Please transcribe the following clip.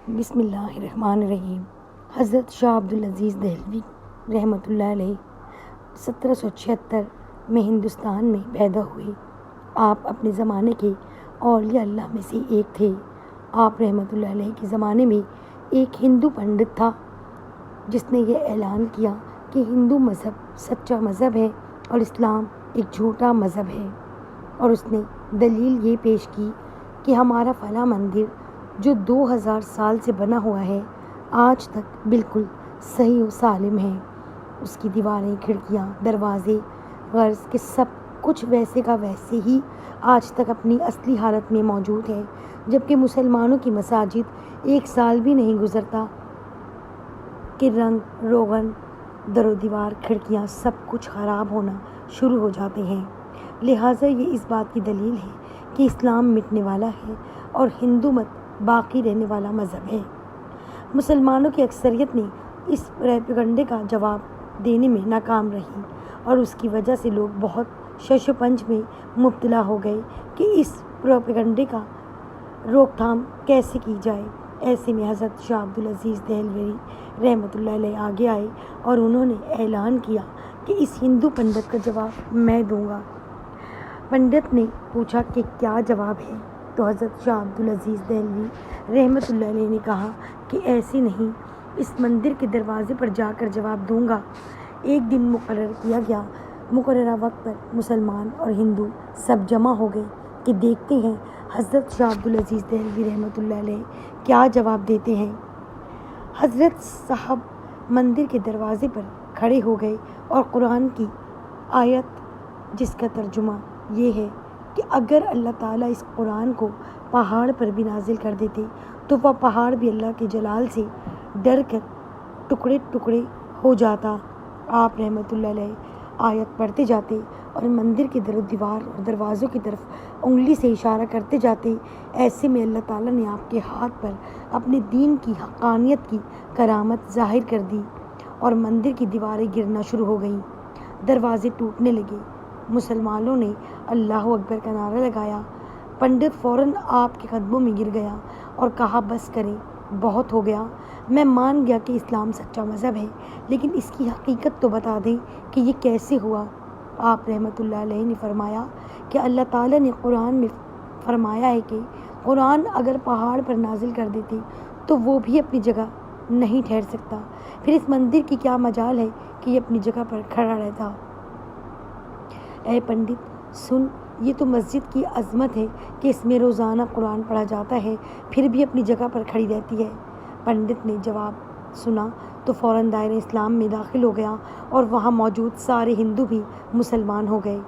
بسم اللہ الرحمن الرحیم۔ حضرت شاہ عبدالعزیز دہلوی رحمۃ اللہ علیہ 1776 میں ہندوستان میں پیدا ہوئے۔ آپ اپنے زمانے کے اولیاء اللہ میں سے ایک تھے۔ آپ رحمۃ اللہ علیہ کے زمانے میں ایک ہندو پنڈت تھا جس نے یہ اعلان کیا کہ ہندو مذہب سچا مذہب ہے اور اسلام ایک جھوٹا مذہب ہے، اور اس نے دلیل یہ پیش کی کہ ہمارا فلاں مندر جو 2000 سال سے بنا ہوا ہے آج تک بالکل صحیح و سالم ہے۔ اس کی دیواریں، کھڑکیاں، دروازے غرض کہ سب کچھ ویسے کا ویسے ہی آج تک اپنی اصلی حالت میں موجود ہے، جبکہ مسلمانوں کی مساجد ایک سال بھی نہیں گزرتا کہ رنگ روغن، در و دیوار، کھڑکیاں سب کچھ خراب ہونا شروع ہو جاتے ہیں۔ لہٰذا یہ اس بات کی دلیل ہے کہ اسلام مٹنے والا ہے اور ہندو مت باقی رہنے والا مذہب ہے۔ مسلمانوں کی اکثریت نے اس پروپیگنڈے کا جواب دینے میں ناکام رہی اور اس کی وجہ سے لوگ بہت شش و پنج میں مبتلا ہو گئے کہ اس پروپیگنڈے کا روک تھام کیسے کی جائے۔ ایسے میں حضرت شاہ عبدالعزیز دہلوی رحمۃ اللہ علیہ آگے آئے اور انہوں نے اعلان کیا کہ اس ہندو پنڈت کا جواب میں دوں گا۔ پنڈت نے پوچھا کہ کیا جواب ہے؟ تو حضرت شاہ عبدالعزیز دہلوی رحمۃ اللہ علیہ نے کہا کہ ایسے نہیں، اس مندر کے دروازے پر جا کر جواب دوں گا۔ ایک دن مقرر کیا گیا۔ مقررہ وقت پر مسلمان اور ہندو سب جمع ہو گئے کہ دیکھتے ہیں حضرت شاہ عبدالعزیز دہلوی رحمۃ اللہ علیہ کیا جواب دیتے ہیں۔ حضرت صاحب مندر کے دروازے پر کھڑے ہو گئے اور قرآن کی آیت جس کا ترجمہ یہ ہے کہ اگر اللہ تعالیٰ اس قرآن کو پہاڑ پر بھی نازل کر دیتے تو وہ پہاڑ بھی اللہ کے جلال سے ڈر کر ٹکڑے ٹکڑے ہو جاتا۔ آپ رحمۃ اللہ علیہ آیت پڑھتے جاتے اور مندر کے در و دیوار اور دروازوں کی طرف انگلی سے اشارہ کرتے جاتے۔ ایسے میں اللہ تعالیٰ نے آپ کے ہاتھ پر اپنے دین کی حقانیت کی کرامت ظاہر کر دی اور مندر کی دیواریں گرنا شروع ہو گئیں، دروازے ٹوٹنے لگے۔ مسلمانوں نے اللہ اکبر کا نعرہ لگایا۔ پنڈت فوراً آپ کے قدموں میں گر گیا اور کہا بس کریں، بہت ہو گیا۔ میں مان گیا کہ اسلام سچا مذہب ہے، لیکن اس کی حقیقت تو بتا دیں کہ یہ کیسے ہوا۔ آپ رحمۃ اللہ علیہ نے فرمایا کہ اللہ تعالیٰ نے قرآن میں فرمایا ہے کہ قرآن اگر پہاڑ پر نازل کر دیتے تو وہ بھی اپنی جگہ نہیں ٹھہر سکتا، پھر اس مندر کی کیا مجال ہے کہ یہ اپنی جگہ پر کھڑا رہتا۔ اے پنڈت سن، یہ تو مسجد کی عظمت ہے کہ اس میں روزانہ قرآن پڑھا جاتا ہے، پھر بھی اپنی جگہ پر کھڑی رہتی ہے۔ پنڈت نے جواب سنا تو فوراً دائرہ اسلام میں داخل ہو گیا اور وہاں موجود سارے ہندو بھی مسلمان ہو گئے۔